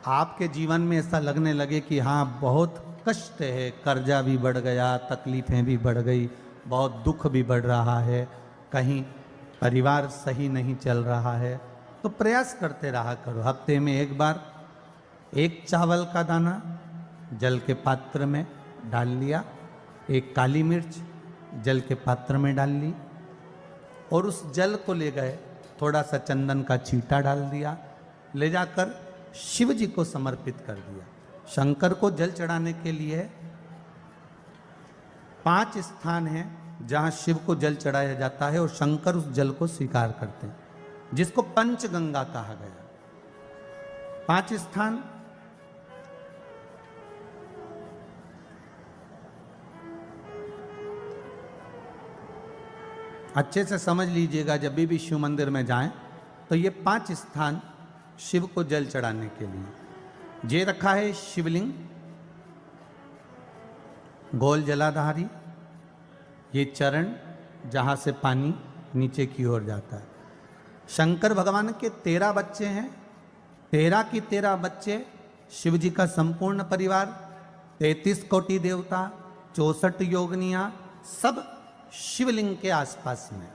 आपके जीवन में ऐसा लगने लगे कि हाँ बहुत कष्ट है, कर्जा भी बढ़ गया, तकलीफ़ें भी बढ़ गई, बहुत दुख भी बढ़ रहा है, कहीं परिवार सही नहीं चल रहा है, तो प्रयास करते रहा करो। हफ्ते में एक बार एक चावल का दाना जल के पात्र में डाल लिया, एक काली मिर्च जल के पात्र में डाल ली और उस जल को ले गए, थोड़ा सा चंदन का छींटा डाल दिया, ले जाकर शिव जी को समर्पित कर दिया। शंकर को जल चढ़ाने के लिए 5 स्थान हैं जहां शिव को जल चढ़ाया जाता है और शंकर उस जल को स्वीकार करते हैं, जिसको पंचगंगा कहा गया। 5 स्थान अच्छे से समझ लीजिएगा, जब भी शिव मंदिर में जाएं तो ये 5 स्थान शिव को जल चढ़ाने के लिए जे रखा है। शिवलिंग, गोल जलाधारी, ये चरण जहाँ से पानी नीचे की ओर जाता है। शंकर भगवान के 13 बच्चे हैं, 13 की 13 बच्चे, शिव जी का संपूर्ण परिवार, 33 कोटि देवता, 64 योगनियाँ, सब शिवलिंग के आसपास में।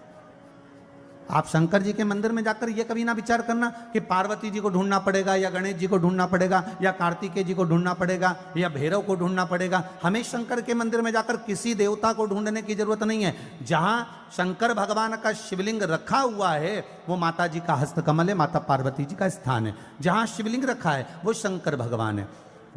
आप शंकर जी के मंदिर में जाकर ये कभी ना विचार करना कि पार्वती जी को ढूंढना पड़ेगा या गणेश जी को ढूंढना पड़ेगा या कार्तिकेय जी को ढूंढना पड़ेगा या भैरव को ढूंढना पड़ेगा। हमें शंकर के मंदिर में जाकर किसी देवता को ढूंढने की जरूरत नहीं है। जहां शंकर भगवान का शिवलिंग रखा हुआ है वो माता जी का हस्तकमल है, माता पार्वती जी का स्थान है। जहां शिवलिंग रखा है वो शंकर भगवान है।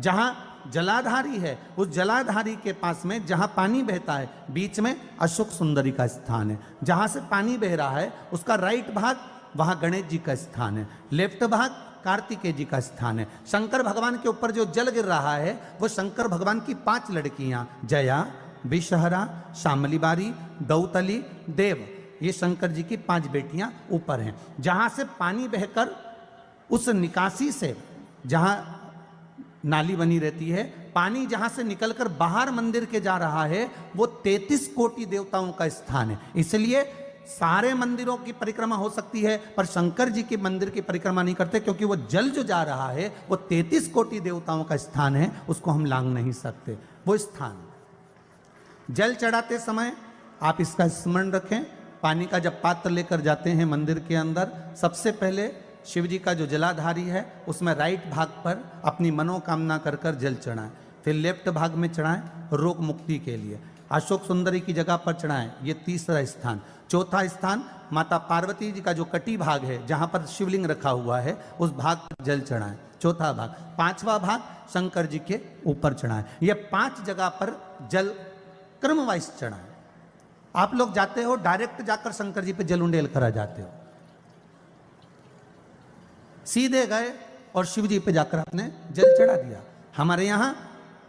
जहां जलाधारी है उस जलाधारी के पास में जहां पानी बहता है बीच में अशोक सुंदरी का स्थान है। जहां से पानी बह रहा है उसका राइट भाग वहां गणेश जी का स्थान है, लेफ्ट भाग कार्तिकेय जी का स्थान है। शंकर भगवान के ऊपर जो जल गिर रहा है वो शंकर भगवान की 5 लड़कियां जया, विषहरा, शामली बारी, दौतली, देव, ये शंकर जी की 5 बेटियां ऊपर हैं। जहां से पानी बहकर उस निकासी से, जहां नाली बनी रहती है, पानी जहां से निकलकर बाहर मंदिर के जा रहा है वो 33 कोटि देवताओं का स्थान है। इसलिए सारे मंदिरों की परिक्रमा हो सकती है पर शंकर जी के मंदिर की परिक्रमा नहीं करते, क्योंकि वो जल जो जा रहा है वो 33 कोटि देवताओं का स्थान है, उसको हम लांघ नहीं सकते। वो स्थान जल चढ़ाते समय आप इसका स्मरण रखें। पानी का जब पात्र लेकर जाते हैं मंदिर के अंदर, सबसे पहले शिव जी का जो जलाधारी है उसमें राइट भाग पर अपनी मनोकामना कर कर जल चढ़ाएं, फिर लेफ्ट भाग में चढ़ाएं रोग मुक्ति के लिए। अशोक सुंदरी की जगह पर चढ़ाएं, ये तीसरा स्थान। चौथा स्थान माता पार्वती जी का जो कटी भाग है जहां पर शिवलिंग रखा हुआ है उस भाग पर जल चढ़ाएं, चौथा भाग। 5वां भाग शंकर जी के ऊपर चढ़ाएं। ये 5 जगह पर जल क्रम वाइज चढ़ाएं। आप लोग जाते हो डायरेक्ट जाकर शंकर जी पे जल उंडेल करा जाते हो, सीधे गए और शिव जी पे जाकर आपने जल चढ़ा दिया। हमारे यहाँ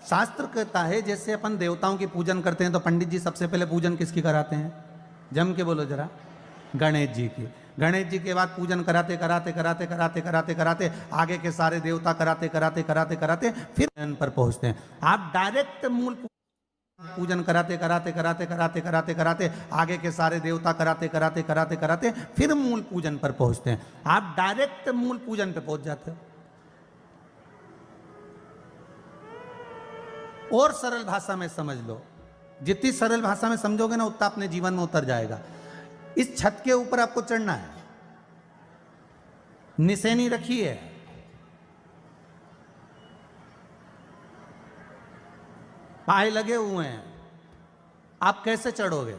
शास्त्र कहता है जैसे अपन देवताओं की पूजन करते हैं तो पंडित जी सबसे पहले पूजन किसकी कराते हैं? जम के बोलो जरा, गणेश जी की। गणेश जी के बाद पूजन कराते कराते कराते कराते कराते कराते आगे के सारे देवता कराते कराते कराते कराते फिर इन पर पहुंचते हैं। आप डायरेक्ट मूल पूजन कराते कराते कराते कराते कराते कराते आगे के सारे देवता कराते कराते कराते कराते फिर मूल पूजन पर पहुंचते हैं। आप डायरेक्ट मूल पूजन पे पहुंच जाते हो। और सरल भाषा में समझ लो, जितनी सरल भाषा में समझोगे ना उतना अपने जीवन में उतर जाएगा। इस छत के ऊपर आपको चढ़ना है, निशानी रखी है, पाए लगे हुए हैं, आप कैसे चढ़ोगे?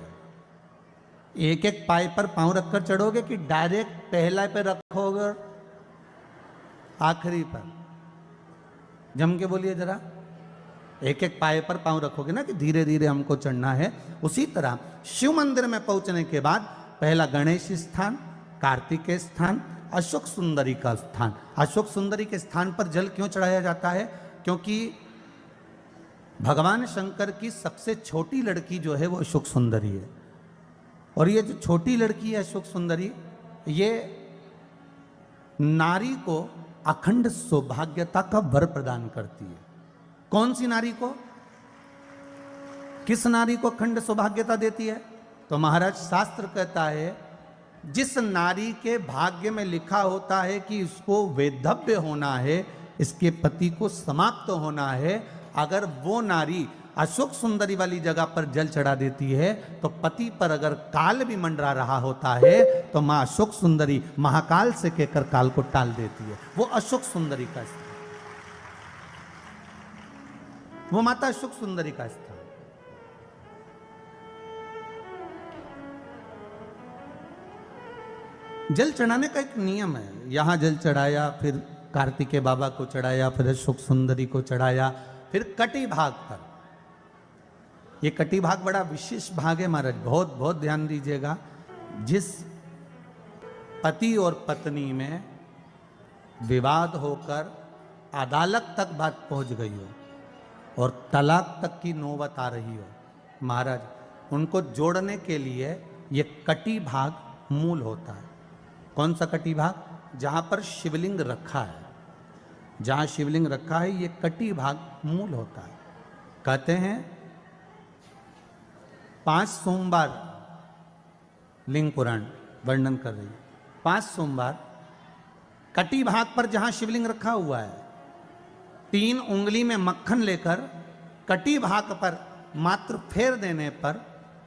एक एक पाए पर पांव रखकर चढ़ोगे कि डायरेक्ट पहला पे रखोगे आखिरी पर? जम के बोलिए जरा, एक एक पाए पर पांव रखोगे ना कि धीरे धीरे हमको चढ़ना है। उसी तरह शिव मंदिर में पहुंचने के बाद पहला गणेश स्थान, कार्तिकेय स्थान, अशोक सुंदरी का स्थान। अशोक सुंदरी के स्थान पर जल क्यों चढ़ाया जाता है? क्योंकि भगवान शंकर की सबसे छोटी लड़की जो है वो अशोक सुंदरी है। और ये जो छोटी लड़की है अशोक सुंदरी, ये नारी को अखंड सौभाग्यता का वर प्रदान करती है। कौन सी नारी को? किस नारी को अखंड सौभाग्यता देती है? तो महाराज शास्त्र कहता है जिस नारी के भाग्य में लिखा होता है कि इसको वैधव्य होना है, इसके पति को समाप्त होना है। अगर वो नारी अशोक सुंदरी वाली जगह पर जल चढ़ा देती है तो पति पर अगर काल भी मंडरा रहा होता है तो मां अशोक सुंदरी महाकाल से कहकर काल को टाल देती है। वो अशोक सुंदरी का स्थान, वो माता अशोक सुंदरी का स्थान। जल चढ़ाने का एक नियम है। यहां जल चढ़ाया, फिर कार्तिकेय बाबा को चढ़ाया, फिर अशोक सुंदरी को चढ़ाया, फिर कटी भाग पर। ये कटी भाग बड़ा विशेष भाग है महाराज, बहुत बहुत ध्यान दीजिएगा। जिस पति और पत्नी में विवाद होकर अदालत तक बात पहुंच गई हो और तलाक तक की नौबत आ रही हो, महाराज उनको जोड़ने के लिए ये कटी भाग मूल होता है। कौन सा कटी भाग? जहां पर शिवलिंग रखा है, जहां शिवलिंग रखा है ये कटी भाग मूल होता है। कहते हैं 5 सोमवार लिंग पुराण वर्णन कर रही है, 5 सोमवार कटी भाग पर जहां शिवलिंग रखा हुआ है, 3 उंगली में मक्खन लेकर कटी भाग पर मात्र फेर देने पर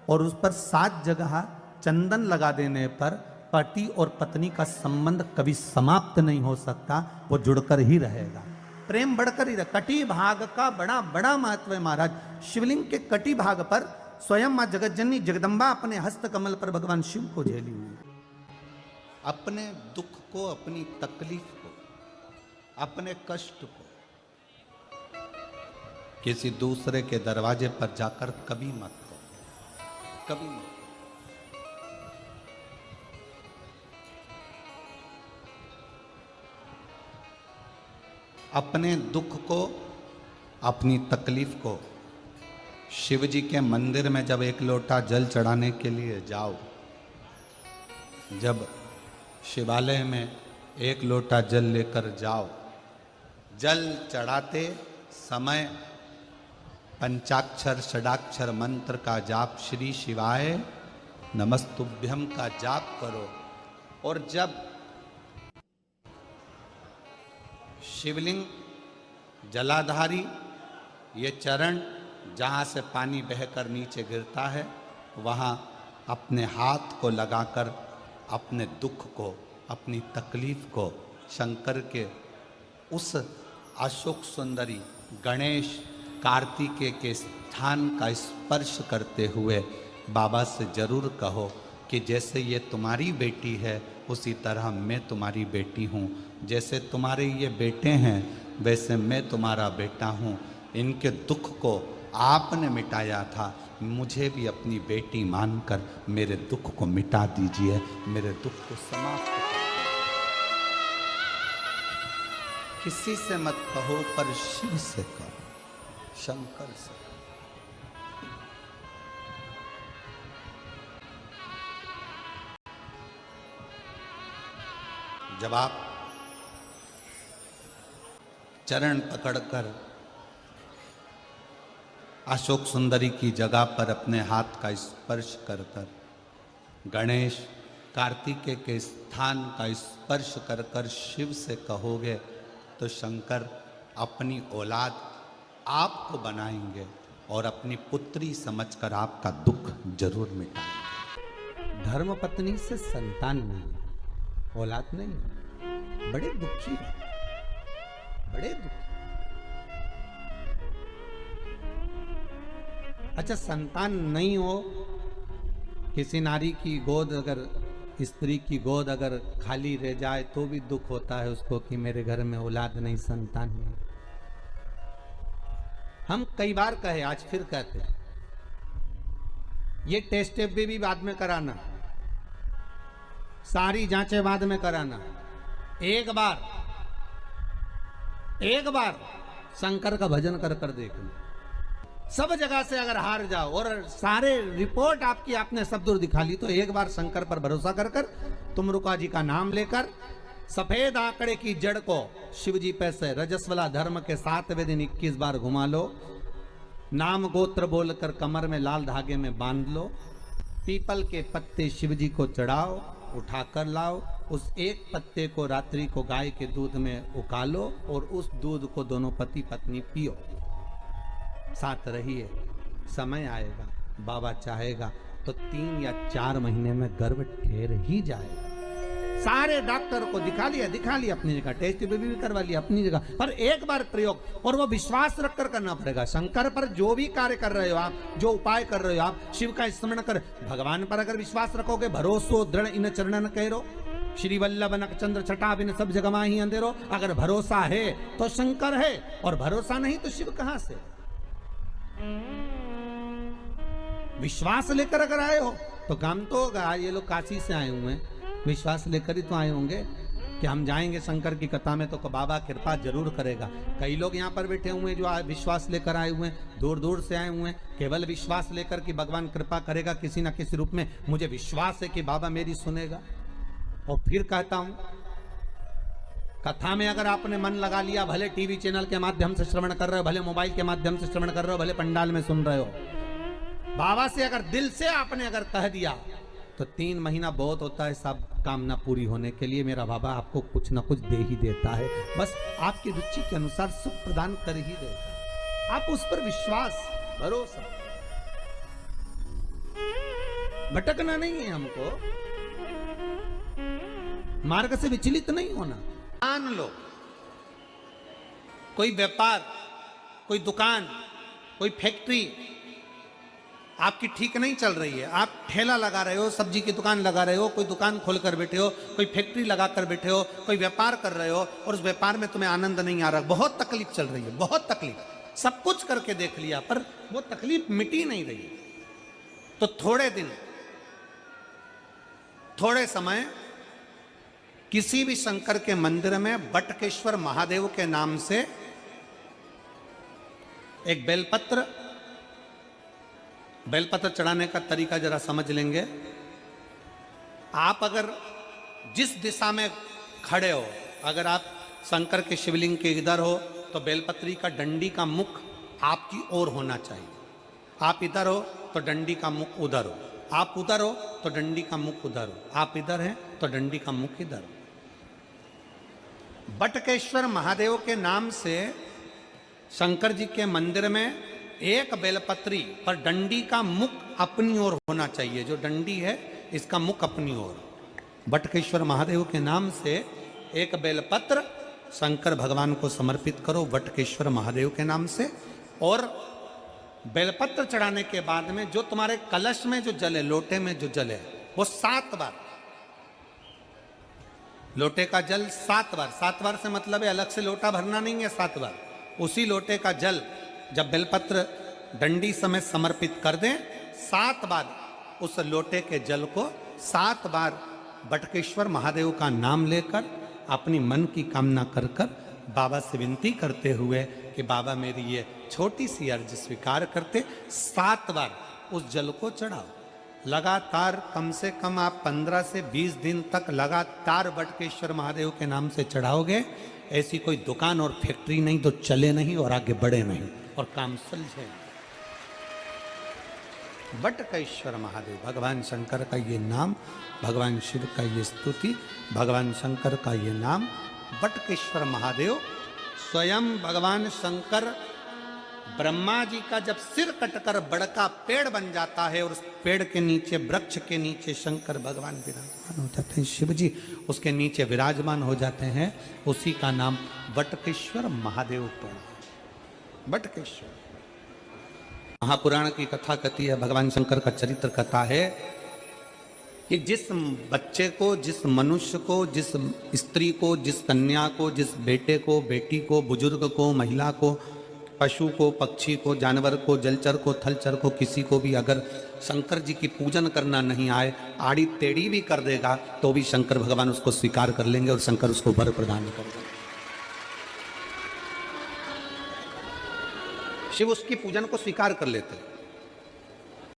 और उस पर 7 जगह चंदन लगा देने पर पति और पत्नी का संबंध कभी समाप्त नहीं हो सकता, वो जुड़कर ही रहेगा, प्रेम बढ़कर ही रहेगा। कटी भाग का बड़ा बड़ा महत्व है महाराज। शिवलिंग के कटी भाग पर स्वयं मां जगतजननी जगदम्बा अपने हस्त कमल पर भगवान शिव को झेली हुई। अपने दुख को, अपनी तकलीफ को, अपने कष्ट को किसी दूसरे के दरवाजे पर जाकर कभी मत करो, कभी मत। अपने दुख को, अपनी तकलीफ को शिव जी के मंदिर में जब एक लोटा जल चढ़ाने के लिए जाओ, जब शिवालय में एक लोटा जल लेकर जाओ, जल चढ़ाते समय पंचाक्षर षडाक्षर मंत्र का जाप, श्री शिवाय नमस्तुभ्यम का जाप करो। और जब शिवलिंग जलाधारी ये चरण जहाँ से पानी बहकर नीचे गिरता है, वहाँ अपने हाथ को लगाकर अपने दुख को, अपनी तकलीफ को शंकर के उस अशोक सुंदरी गणेश कार्तिकेय के स्थान का स्पर्श करते हुए बाबा से जरूर कहो कि जैसे ये तुम्हारी बेटी है उसी तरह मैं तुम्हारी बेटी हूँ, जैसे तुम्हारे ये बेटे हैं वैसे मैं तुम्हारा बेटा हूँ। इनके दुख को आपने मिटाया था, मुझे भी अपनी बेटी मानकर मेरे दुख को मिटा दीजिए, मेरे दुख को समाप्त कर। किसी से मत कहो पर शिव से कहो, शंकर से। जब आप चरण पकड़कर अशोक सुंदरी की जगह पर अपने हाथ का स्पर्श कर कर, गणेश कार्तिकेय के स्थान का स्पर्श कर कर शिव से कहोगे तो शंकर अपनी औलाद आपको बनाएंगे और अपनी पुत्री समझकर आपका दुख जरूर मिटाएंगे। धर्मपत्नी से संतान नहीं, औलाद नहीं, बड़े दुखी है, बड़े दुखी। अच्छा, संतान नहीं हो, किसी नारी की गोद अगर, स्त्री की गोद अगर खाली रह जाए तो भी दुख होता है उसको कि मेरे घर में औलाद नहीं, संतान नहीं। हम कई बार कहे, आज फिर कहते हैं, ये टेस्ट भी बाद में कराना, सारी जांचें बाद में कराना। एक बार शंकर का भजन कर कर देखना। सब जगह से अगर हार जाओ और सारे रिपोर्ट आपकी आपने सब दूर दिखा ली, तो एक बार शंकर पर भरोसा कर कर तुमरुका जी का नाम लेकर सफेद आंकड़े की जड़ को शिव जी पे से रजस्वला धर्म के 7वें दिन 21 बार घुमा लो। नाम गोत्र बोलकर कमर में लाल धागे में बांध लो। पीपल के पत्ते शिव जी को चढ़ाओ, उठाकर लाओ, उस एक पत्ते को रात्रि को गाय के दूध में उकालो और उस दूध को दोनों पति पत्नी पियो, साथ रहिए। समय आएगा, बाबा चाहेगा तो 3 या 4 महीने में गर्भ ठहर ही जाएगा। सारे डॉक्टर को दिखा लिया अपनी जगह, टेस्ट भी करवा लिया अपनी जगह, पर एक बार प्रयोग, और वो विश्वास रखकर करना पड़ेगा। शंकर पर जो भी कार्य कर रहे हो आप, जो उपाय कर रहे हो आप, शिव का स्मरण कर, भगवान पर अगर विश्वास रखोगे, भरोसो दृढ़ इन चरणन कहो, श्री वल्लभ नक चंद्र छटा बिन सब जगमा ही अंधेरो। अगर भरोसा है तो शंकर है, और भरोसा नहीं तो शिव कहां से। विश्वास लेकर अगर आए हो तो काम तो होगा। ये लोग काशी से आए हुए हैं, विश्वास लेकर ही तो आए होंगे कि हम जाएंगे शंकर की कथा में तो बाबा कृपा जरूर करेगा। कई लोग यहाँ पर बैठे हुए हैं जो विश्वास लेकर आए हुए हैं, दूर दूर से आए हुए हैं, केवल विश्वास लेकर कि भगवान कृपा करेगा किसी न किसी रूप में, मुझे विश्वास है कि बाबा मेरी सुनेगा। और फिर कहता हूं, कथा में अगर आपने मन लगा लिया, भले टीवी चैनल के माध्यम से श्रवण कर रहे हो, भले मोबाइल के माध्यम से श्रवण कर रहे हो, भले पंडाल में सुन रहे हो, बाबा से अगर दिल से आपने अगर कह दिया तो 3 महीना बहुत होता है सब कामना पूरी होने के लिए। मेरा बाबा आपको कुछ ना कुछ दे ही देता है, बस आपकी रुचि के अनुसार सुख प्रदान कर ही देता है। आप उस पर विश्वास, भरोसा, भटकना नहीं है हमको, मार्ग से विचलित नहीं होना। मान लो कोई व्यापार, कोई दुकान, कोई फैक्ट्री आपकी ठीक नहीं चल रही है, आप ठेला लगा रहे हो, सब्जी की दुकान लगा रहे हो, कोई दुकान खोल कर बैठे हो, कोई फैक्ट्री लगा कर बैठे हो, कोई व्यापार कर रहे हो, और उस व्यापार में तुम्हें आनंद नहीं आ रहा, बहुत तकलीफ चल रही है, बहुत तकलीफ, सब कुछ करके देख लिया पर वो तकलीफ मिटी नहीं रही। तो थोड़े दिन, थोड़े समय किसी भी शंकर के मंदिर में बटकेश्वर महादेव के नाम से एक बेलपत्र चढ़ाने का तरीका जरा समझ लेंगे। आप अगर जिस दिशा में खड़े हो, अगर आप शंकर के शिवलिंग के इधर हो तो बेलपत्री का डंडी का मुख आपकी ओर होना चाहिए। आप इधर हो तो डंडी का मुख उधर हो, आप उधर हो तो डंडी का मुख उधर हो, आप इधर हैं तो डंडी का मुख इधर हो। बटकेश्वर महादेव के नाम से शंकर जी के मंदिर में एक बेलपत्री पर डंडी का मुख अपनी ओर होना चाहिए। जो डंडी है इसका मुख अपनी ओर। बटकेश्वर महादेव के नाम से एक बेलपत्र शंकर भगवान को समर्पित करो बटकेश्वर महादेव के नाम से। और बेलपत्र चढ़ाने के बाद में जो तुम्हारे कलश में जो जल है, लोटे में जो जल है, वो 7 बार, लोटे का जल 7 बार, 7 बार से मतलब है अलग से लोटा भरना नहीं है, 7 बार उसी लोटे का जल जब बेलपत्र डंडी समेत समर्पित कर दें, 7 बार उस लोटे के जल को 7 बार बटकेश्वर महादेव का नाम लेकर अपनी मन की कामना कर कर बाबा से विनती करते हुए कि बाबा मेरी ये छोटी सी अर्ज स्वीकार करते, 7 बार उस जल को चढ़ाओ। लगातार कम से कम आप 15 से 20 दिन तक लगातार बटकेश्वर महादेव के नाम से चढ़ाओगे। ऐसी कोई दुकान और फैक्ट्री नहीं तो चले नहीं और आगे बढ़े नहीं और काम सुलझे। बटकेश्वर महादेव, भगवान शंकर का ये नाम, भगवान शिव का ये स्तुति, भगवान शंकर का ये नाम बटकेश्वर महादेव। स्वयं भगवान शंकर ब्रह्मा जी का जब सिर कटकर बड़का पेड़ बन जाता है और उस पेड़ के नीचे, वृक्ष के नीचे शंकर भगवान विराजमान हो जाते हैं, शिव जी उसके नीचे विराजमान हो जाते हैं, उसी का नाम बटकेश्वर महादेव पड़ा। बटकेश्वर महापुराण की कथा कहती है, भगवान शंकर का चरित्र कथा है कि जिस बच्चे को, जिस मनुष्य को, जिस स्त्री को, जिस कन्या को, जिस बेटे को, बेटी को, बुजुर्ग को, महिला को, पशु को, पक्षी को, जानवर को, जलचर को, थलचर को, किसी को भी अगर शंकर जी की पूजन करना नहीं आए, आड़ी टेढ़ी भी कर देगा तो भी शंकर भगवान उसको स्वीकार कर लेंगे और शंकर उसको वर प्रदान कर देंगे। शिव उसकी पूजन को स्वीकार कर लेते हैं।